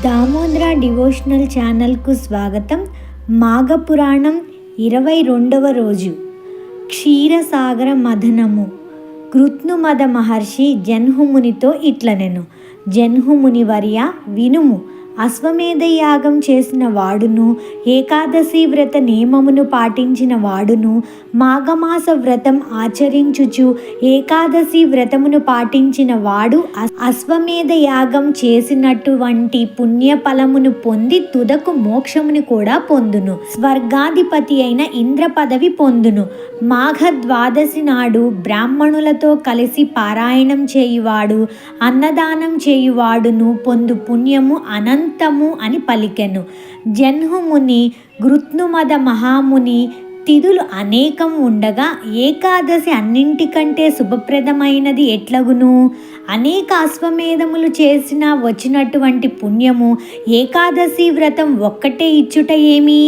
Damodara devotional ఛానల్కు స్వాగతం. మాఘపురాణం 22వ రోజు. క్షీరసాగర మథనము. కృత్నుమద మహర్షి జన్హుమునితో ఇట్లనెను: జన్హుముని వర్య వినుము. అశ్వమేధ యాగం చేసిన వాడును, ఏకాదశి వ్రత నియమమును పాటించిన వాడును, మాఘమాస వ్రతం ఆచరించుచు ఏకాదశి వ్రతమును పాటించిన వాడు అశ్వమేధ యాగం చేసినటువంటి పుణ్యఫలమును పొంది తుదకు మోక్షమును కూడా పొందును. స్వర్గాధిపతి అయిన ఇంద్ర పదవి పొందును. మాఘ ద్వాదశి నాడు బ్రాహ్మణులతో కలిసి పారాయణం చేయువాడు, అన్నదానం చేయువాడును పొందు పుణ్యము అనంతము అని పలికెను. జన్హుముని గృత్నుమద మహాముని తిథులు అనేకం ఉండగా ఏకాదశి అన్నింటికంటే శుభప్రదమైనది ఎట్లగును? అనేక అశ్వమేధములు చేసిన వచ్చినటువంటి పుణ్యము ఏకాదశి వ్రతం ఒక్కటే ఇచ్చుట ఏమి?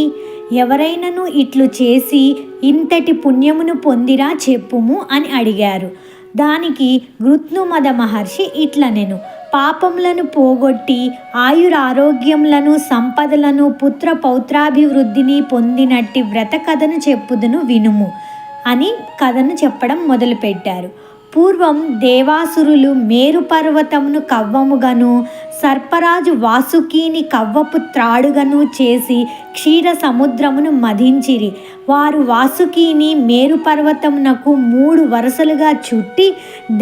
ఎవరైనను ఇట్లు చేసి ఇంతటి పుణ్యమును పొందిరా చెప్పుము అని అడిగారు. దానికి గృత్నుమద మహర్షి ఇట్లనెను: పాపములను పోగొట్టి ఆయురారోగ్యములను, సంపదలను, పుత్ర పౌత్రాభివృద్ధిని పొందినట్టి వ్రత కథను చెప్పుదును వినుము అని కథను చెప్పడం మొదలుపెట్టారు. పూర్వం దేవాసురులు మేరు పర్వతమును కవ్వముగను, సర్పరాజు వాసుకీని కవ్వపు త్రాడుగను చేసి క్షీర సముద్రమును మధించిరి. వారు వాసుకీని మేరు పర్వతమునకు 3 వరుసలుగా చుట్టి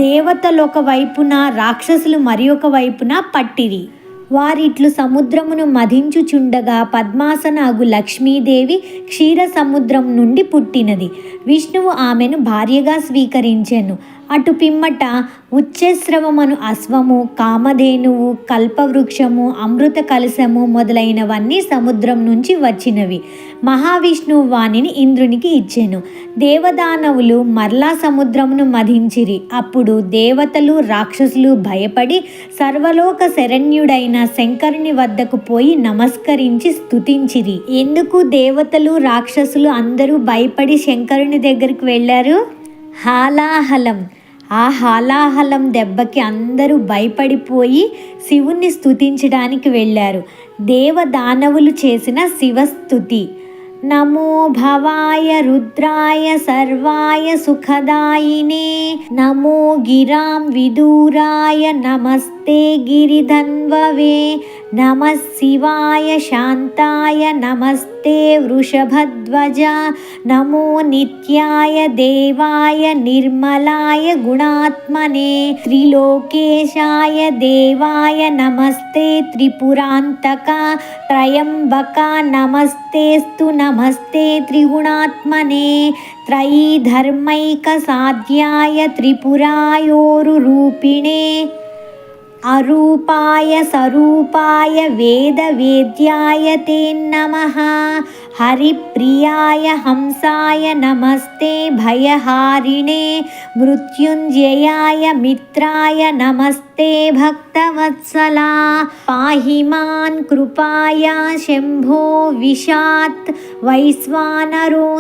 దేవతలొక వైపున, రాక్షసులు మరి ఒక వైపున పట్టిరి. వారిట్లు సముద్రమును మధించుచుండగా పద్మాసనాగు లక్ష్మీదేవి క్షీర సముద్రం నుండి పుట్టినది. విష్ణువు ఆమెను భార్యగా స్వీకరించెను. అటు పిమ్మట ఉచ్ఛస్రవమను అశ్వము, కామధేనువు, కల్పవృక్షము, అమృత కలశము మొదలైనవన్నీ సముద్రం నుంచి వచ్చినవి. మహావిష్ణువు వానిని ఇంద్రునికి ఇచ్చెను. దేవదానవులు మరలా సముద్రమును మధించిరి. అప్పుడు దేవతలు, రాక్షసులు భయపడి సర్వలోక శరణ్యుడైన శంకరుని వద్దకు పోయి నమస్కరించి స్తుతించిరి. ఎందుకు దేవతలు, రాక్షసులు అందరూ భయపడి శంకరుని దగ్గరికి వెళ్ళారు? హాలాహలం. ఆ హాలాహలం దెబ్బకి అందరూ భయపడిపోయి శివుణ్ణి స్తుతించడానికి వెళ్ళారు. దేవదానవులు చేసిన శివస్తుతి: నమో భవాయ రుద్రాయ సర్వాయ సుఖదాయినే, నమో గిరాం విదూరాయ, నమస్తే గిరిధన్వవే, నమః శివాయ శాంతాయ, నమస్తే వృషభధ్వజ, నమో నిత్యాయ దేవాయ నిర్మలాయ గుణాత్మనే, త్రిలోకేశాయ దేవాయ నమస్తే త్రిపురాంతక, త్రయంబక నమస్తేస్తు నమస్తే త్రిగుణాత్మనే, త్రయీ ధర్మైక సాధ్యాయ త్రిపురాయోరురూపిణే, అరూపాయ సరూపాయ వేద వేద్యాయ తే నమః, హరిప్రియాయ హంసాయ నమస్తే భయహారిణే, మృత్యుంజయాయ మిత్రాయ నమస్తే భక్తవత్సలా, పాహి మాన్ కృపాయా శంభో విషాత్ వైశ్వానరోసమాత్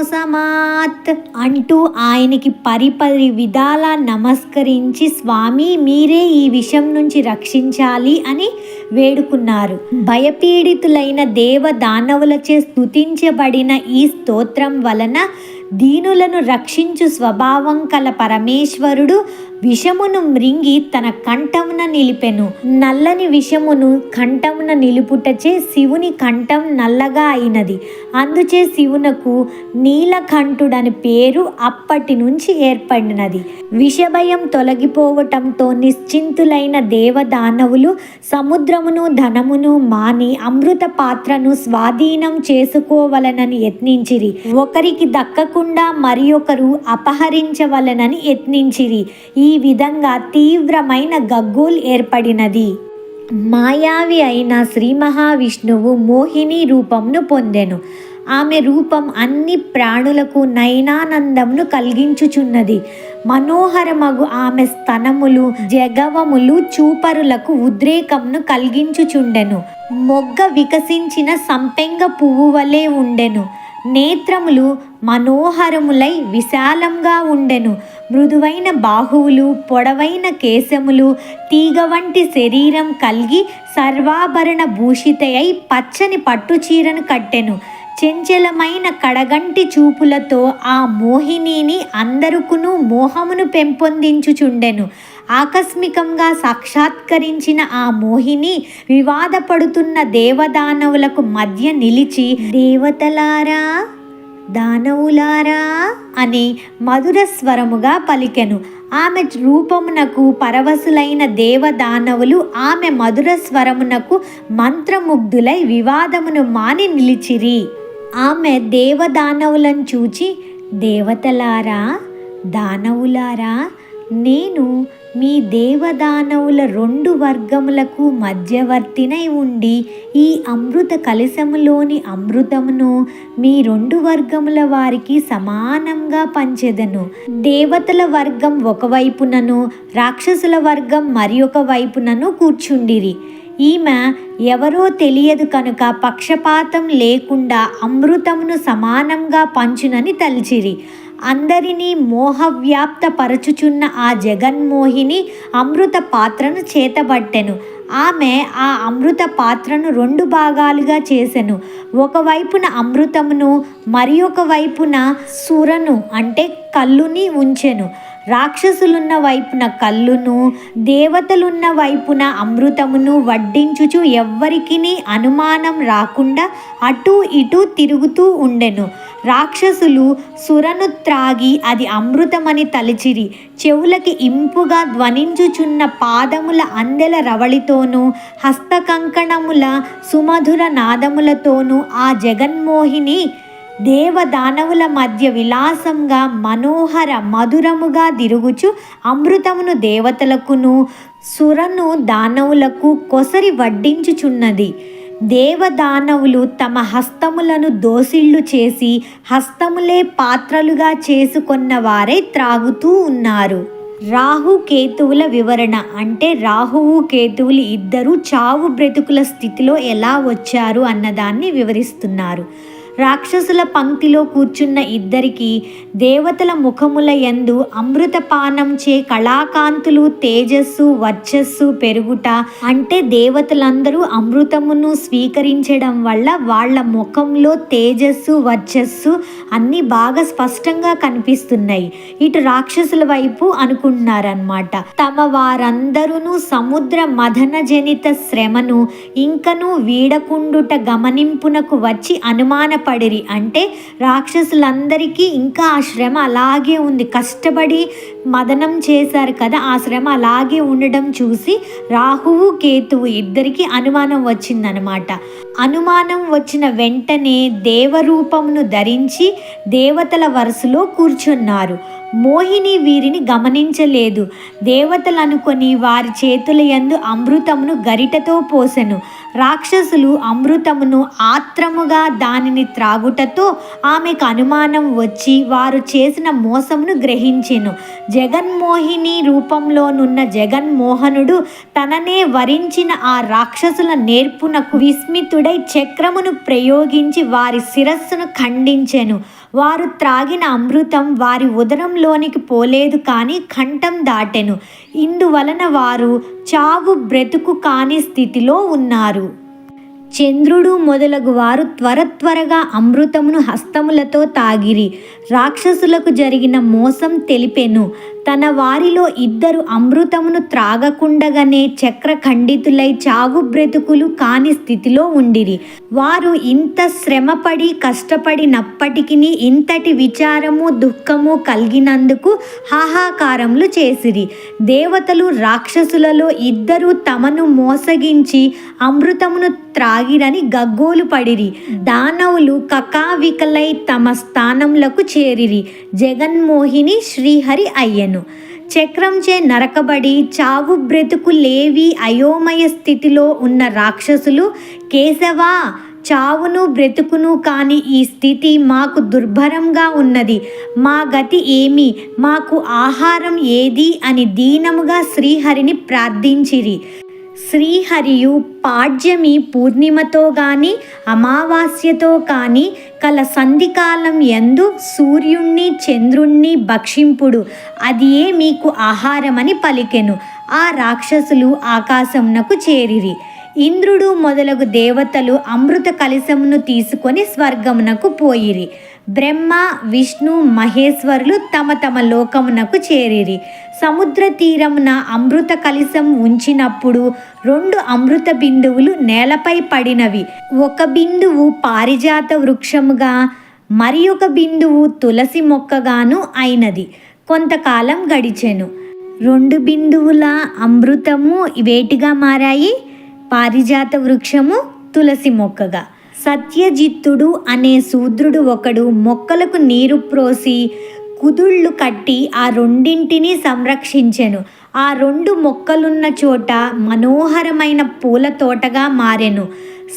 అంటూ ఆయనకి పరిపరి విధాలా నమస్కరించి, స్వామి మీరే ఈ విషయం నుంచి రక్షించాలి అని వేడుకున్నారు. భయపీడితులైన దేవ దానవులచే స్తుతించబడిన ఈ స్తోత్రం వలన దీనులను రక్షించు స్వభావం కల పరమేశ్వరుడు విషమును మ్రింగి తన కంఠమున నిలిపెను. నల్లని విషమును కంఠమున నిలుపుటచే శివుని కంఠం నల్లగా అయినది. అందుచే శివునకు నీలకంఠుడని పేరు అప్పటి నుంచి ఏర్పడినది. విషభయం తొలగిపోవటంతో నిశ్చింతులైన దేవదానవులు సముద్రమును ధనమును మాని అమృత పాత్రను స్వాధీనం చేసుకోవలనని యత్నించిరి. ఒకరికి దక్కకుండా మరి ఒకరు అపహరించవలనని యత్నించిరి. ఈ విధంగా తీవ్రమైన గగ్గోల్ ఏర్పడినది. మాయావి అయిన శ్రీ మహావిష్ణువు మోహిని రూపంను పొందెను. ఆమె రూపం అన్ని ప్రాణులకు నయనానందమును కలిగించుచున్నది. మనోహరమగు ఆమె స్తనములు, జగవములు చూపరులకు ఉద్రేకమును కలిగించుచుండెను. మొగ్గ వికసించిన సంపెంగ పువ్వు వలె ఉండెను. నేత్రములు మనోహరములై విశాలంగా ఉండెను. మృదువైన బాహువులు, పొడవైన కేశములు, తీగ వంటి శరీరం కలిగి సర్వాభరణ భూషితయై పచ్చని పట్టుచీరను కట్టెను. చెంచలమైన కడగంటి చూపులతో ఆ మోహినిని అందరుకును మోహమును పెంపొందించుచుండెను. ఆకస్మికంగా సాక్షాత్కరించిన ఆ మోహిని వివాదపడుతున్న దేవదానవులకు మధ్య నిలిచి, దేవతలారా, దానవులారా అని మధుర స్వరముగా పలికెను. ఆమె రూపమునకు పరవశులైన దేవదానవులు ఆమె మధుర స్వరమునకు మంత్రముగ్ధులై వివాదమును మాని నిలిచిరి. ఆమె దేవదానవులను చూచి, దేవతలారా, దానవులారా, నేను మీ దేవదానవుల 2 వర్గములకు మధ్యవర్తినై ఉండి ఈ అమృత కలశములోని అమృతమును మీ 2 వర్గముల వారికి సమానంగా పంచెదను. దేవతల వర్గం ఒకవైపునను, రాక్షసుల వర్గం మరి ఒక వైపునను కూర్చుండిరి. ఈమె ఎవరో తెలియదు కనుక పక్షపాతం లేకుండా అమృతమును సమానంగా పంచునని తలిచిరి. అందరినీ మోహవ్యాప్తపరచుచున్న ఆ జగన్మోహిని అమృత పాత్రను చేతబట్టెను. ఆమె ఆ అమృత పాత్రను 2 భాగాలుగా చేసెను. ఒకవైపున అమృతమును, మరి ఒక వైపున సురను అంటే కల్లుని ఉంచెను. రాక్షసులున్న వైపున కల్లును, దేవతలున్న వైపున అమృతమును వడ్డించుచు ఎవ్వరికిని అనుమానం రాకుండా అటూ ఇటూ తిరుగుతూ ఉండెను. రాక్షసులు సురను త్రాగి అది అమృతమని తలిచిరి. చెవులకి ఇంపుగా ధ్వనించుచున్న పాదముల అందెల రవళితోనూ, హస్తకంకణముల సుమధుర నాదములతోనూ ఆ జగన్మోహిని దేవదానవుల మధ్య విలాసంగా మనోహర మధురముగా దిరుగుచు అమృతమును దేవతలకును, సురను దానవులకు కొసరి వడ్డించుచున్నది. దేవదానవులు తమ హస్తములను దోసిళ్ళు చేసి హస్తములే పాత్రలుగా చేసుకొన్న వారే త్రాగుతూ ఉన్నారు. రాహుకేతువుల వివరణ అంటే రాహువు కేతువులు ఇద్దరు చావు బ్రతుకుల స్థితిలో ఎలా వచ్చారు అన్నదాన్ని వివరిస్తున్నారు. రాక్షసుల పంక్తిలో కూర్చున్న ఇద్దరికి దేవతల ముఖముల యందు అమృతపానం చే కళాకాంతులు, తేజస్సు, వర్చస్సు పెరుగుట అంటే దేవతలందరూ అమృతమును స్వీకరించడం వల్ల వాళ్ళ ముఖంలో తేజస్సు, వర్చస్సు అన్నీ బాగా స్పష్టంగా కనిపిస్తున్నాయి. ఇటు రాక్షసుల వైపు అనుకుంటున్నారన్నమాట. తమ వారందరూ సముద్ర మదన జనిత శ్రమను ఇంకనూ వీడకుండుట గమనింపునకు వచ్చి అనుమానపడిరి. అంటే రాక్షసులందరికీ ఇంకా ఆ శ్రమ అలాగే ఉంది, కష్టపడి మదనం చేశారు కదా, ఆ శ్రమ అలాగే ఉండడం చూసి రాహువు కేతువు ఇద్దరికి అనుమానం వచ్చిందనమాట. అనుమానం వచ్చిన వెంటనే దేవరూపమును ధరించి దేవతల వరుసలో కూర్చున్నారు. మోహిని వీరిని గమనించలేదు. దేవతలు అనుకొని వారి చేతుల యందు అమృతమును గరిటతో పోసెను. రాక్షసులు అమృతమును ఆత్రముగా దానిని త్రాగుటతో ఆమెకు అనుమానం వచ్చి వారు చేసిన మోసమును గ్రహించెను. జగన్మోహిని రూపంలోనున్న జగన్మోహనుడు తననే వరించిన ఆ రాక్షసుల నేర్పునకు విస్మితుడై చక్రమును ప్రయోగించి వారి శిరస్సును ఖండించెను. వారు త్రాగిన అమృతం వారి ఉదరంలోనికి పోలేదు కానీ కంఠం దాటెను. ఇందువలన వారు చావు బ్రతుకు కాని స్థితిలో ఉన్నారు. చంద్రుడు మొదలగు వారు త్వరగా అమృతమును హస్తములతో తాగిరి. రాక్షసులకు జరిగిన మోసం తెలిపెను. తన వారిలో ఇద్దరు అమృతమును త్రాగకుండగానే చక్రఖండితులై చావు బ్రతుకులు కాని స్థితిలో ఉండిరి. వారు ఇంత శ్రమపడి కష్టపడినప్పటికీ ఇంతటి విచారము దుఃఖము కలిగినందుకు హాహాకారములు చేసిరి. దేవతలు రాక్షసులలో ఇద్దరు తమను మోసగించి అమృతమును త్రాగిరని గగ్గోలు పడిరి. దానవులు కకావికలై తమ స్థానములకు చేరిరి. జగన్మోహిని శ్రీహరి అయ్యెను. చక్రంచే నరకబడి చావు బ్రతుకులేవి అయోమయ స్థితిలో ఉన్న రాక్షసులు, కేశవా, చావును బ్రతుకును కాని ఈ స్థితి మాకు దుర్భరంగా ఉన్నది, మా గతి ఏమి, మాకు ఆహారం ఏది అని దీనముగా శ్రీహరిని ప్రార్థించిరి. శ్రీహరియు పాడ్యమి పూర్ణిమతో గాని అమావాస్యతో కానీ కల సంధికాలం యందు సూర్యుణ్ణి చంద్రుణ్ణి భక్షింపుడు, అదియే మీకు ఆహారమని పలికెను. ఆ రాక్షసులు ఆకాశమునకు చేరిరి. ఇంద్రుడు మొదలగు దేవతలు అమృత కలశమును తీసుకొని స్వర్గమునకు పోయిరి. బ్రహ్మ విష్ణు మహేశ్వరులు తమ తమ లోకమునకు చేరిరి. సముద్ర తీరమున అమృత కలశం ఉంచినప్పుడు 2 అమృత బిందువులు నేలపై పడినవి. ఒక బిందువు పారిజాత వృక్షముగా, మరి ఒక బిందువు తులసి మొక్కగాను అయినది. కొంతకాలం గడిచెను. 2 బిందువుల అమృతము వేటిగా మారాయి? పారిజాత వృక్షము, తులసి మొక్కగా. సత్యజిత్తుడు అనే శూద్రుడు ఒకడు మొక్కలకు నీరు ప్రోసి కుదుళ్ళు కట్టి ఆ రెండింటినీ సంరక్షించెను. ఆ 2 మొక్కలున్న చోట మనోహరమైన పూల తోటగా మారెను.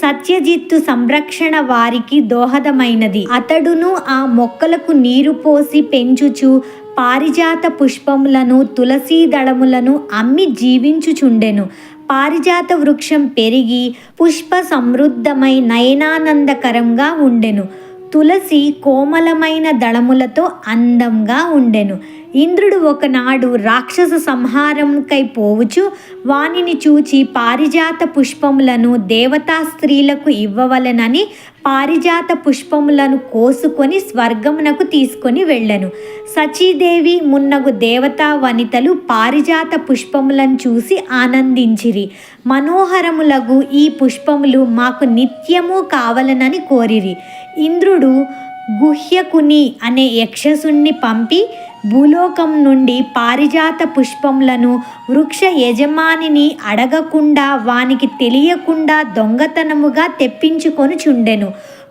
సత్యజిత్తు సంరక్షణ వారికి దోహదమైనది. అతడును ఆ మొక్కలకు నీరు పోసి పెంచుచు పారిజాత పుష్పములను తులసీ దళములను అమ్మి జీవించుచుండెను. పారిజాత వృక్షం పెరిగి పుష్ప సమృద్ధమై నయనానందకరంగా ఉండెను. తులసి కోమలమైన దళములతో అందంగా ఉండెను. ఇంద్రుడు ఒకనాడు రాక్షస సంహారంకై పోవుచు వానిని చూచి పారిజాత పుష్పములను దేవతా స్త్రీలకు ఇవ్వవలెనని పారిజాత పుష్పములను కోసుకొని స్వర్గమునకు తీసుకొని వెళ్ళెను. సచీదేవి మున్నగు దేవతా వనితలు పారిజాత పుష్పములను చూసి ఆనందించిరి. మనోహరములగు ఈ పుష్పములు మాకు నిత్యము కావలనని కోరిరి. ఇంద్రుడు గుహ్యకుని అనే యక్షసుణ్ణి పంపి భూలోకం నుండి పారిజాత పుష్పములను వృక్ష యజమానిని అడగకుండా వానికి తెలియకుండా దొంగతనముగా తెప్పించుకొని చుండెను.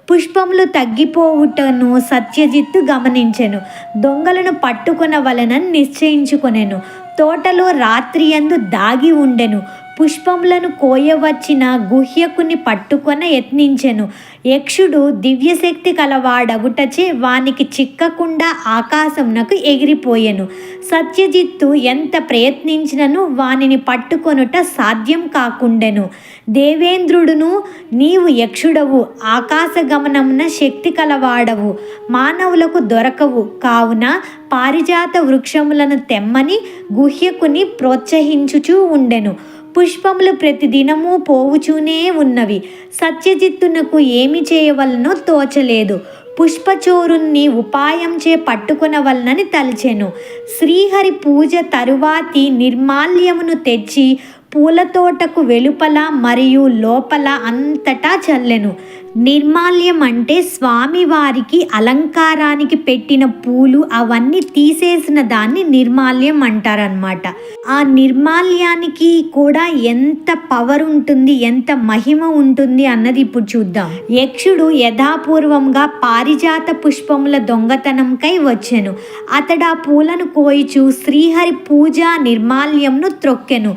పుష్పములు తగ్గిపోవుటను సత్యజిత్తు గమనించెను. దొంగలను పట్టుకొనవలెనని నిశ్చయించుకొనెను. తోటలో రాత్రియందు దాగి ఉండెను. పుష్పములను కోయవచ్చిన గుహ్యకుని పట్టుకొన యత్నించెను. యక్షుడు దివ్యశక్తి కలవాడగుటచే వానికి చిక్కకుండా ఆకాశమునకు ఎగిరిపోయెను. సత్యజిత్తు ఎంత ప్రయత్నించినను వానిని పట్టుకొనుట సాధ్యం కాకుండెను. దేవేంద్రుడును, నీవు యక్షుడవు, ఆకాశగమనమున శక్తి కలవాడవు, మానవులకు దొరకవు, కావున పారిజాత వృక్షములను తెమ్మని గుహ్యకుని ప్రోత్సహించుచూ ఉండెను. పుష్పములు ప్రతిదినము పోవుచూనే ఉన్నవి. సత్యజిత్తునకు ఏమి చేయవలనో తోచలేదు. పుష్పచోరుణ్ణి ఉపాయంచే పట్టుకొనవలనని తలచెను. శ్రీహరి పూజ తరువాతి నిర్మాల్యమును తెచ్చి పూలతోటకు వెలుపల మరియు లోపల అంతటా చల్లెను. నిర్మాల్యం అంటే స్వామివారికి అలంకారానికి పెట్టిన పూలు అవన్నీ తీసేసిన దాన్ని నిర్మాల్యం అంటారనమాట. ఆ నిర్మాల్యానికి కూడా ఎంత పవర్ ఉంటుంది, ఎంత మహిమ ఉంటుంది అన్నది ఇప్పుడు చూద్దాం. యక్షుడు యథాపూర్వంగా పారిజాత పుష్పముల దొంగతనంకై వచ్చెను. అతడు ఆ పూలను కోయిచు శ్రీహరి పూజా నిర్మాల్యంను త్రొక్కెను.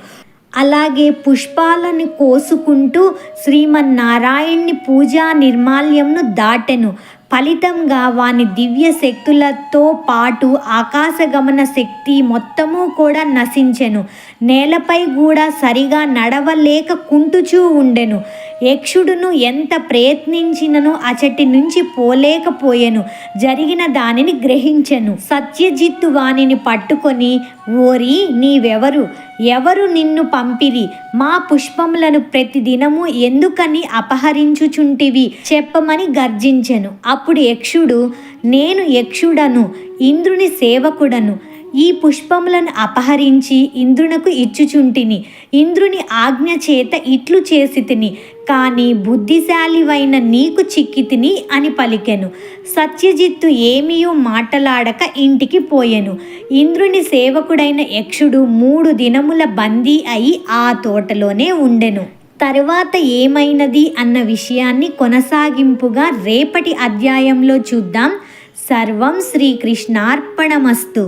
అలాగే పుష్పాలను కోసుకుంటూ శ్రీమన్నారాయణ్ణి పూజా నిర్మాల్యంను దాటెను. ఫలితంగా వాని దివ్య శక్తులతో పాటు ఆకాశగమన శక్తి మొత్తము కూడా నశించెను. నేలపై కూడా సరిగా నడవలేక కుంటుచూ ఉండెను. యక్షుడును ఎంత ప్రయత్నించినను అచటి నుంచి పోలేకపోయెను. జరిగిన దానిని గ్రహించెను. సత్యజిత్తు వానిని పట్టుకొని, ఓరి నీవెవరు? ఎవరు నిన్ను పంపిరి? మా పుష్పములను ప్రతిదినము ఎందుకని అపహరించుచుంటివి? చెప్పమని గర్జించెను. అప్పుడు యక్షుడు, నేను యక్షుడను, ఇంద్రుని సేవకుడను. ఈ పుష్పములను అపహరించి ఇంద్రునకు ఇచ్చుచుంటిని. ఇంద్రుని ఆజ్ఞ చేత ఇట్లు చేసి తిని, కానీ బుద్ధిశాలివైన నీకు చిక్కితిని అని పలికెను. సత్యజిత్తు ఏమీయూ మాటలాడక ఇంటికి పోయెను. ఇంద్రుని సేవకుడైన యక్షుడు 3 దినముల బందీ అయి ఆ తోటలోనే ఉండెను. తరువాత ఏమైనది అన్న విషయాన్ని కొనసాగింపుగా రేపటి అధ్యాయంలో చూద్దాం. సర్వం శ్రీకృష్ణార్పణమస్తు.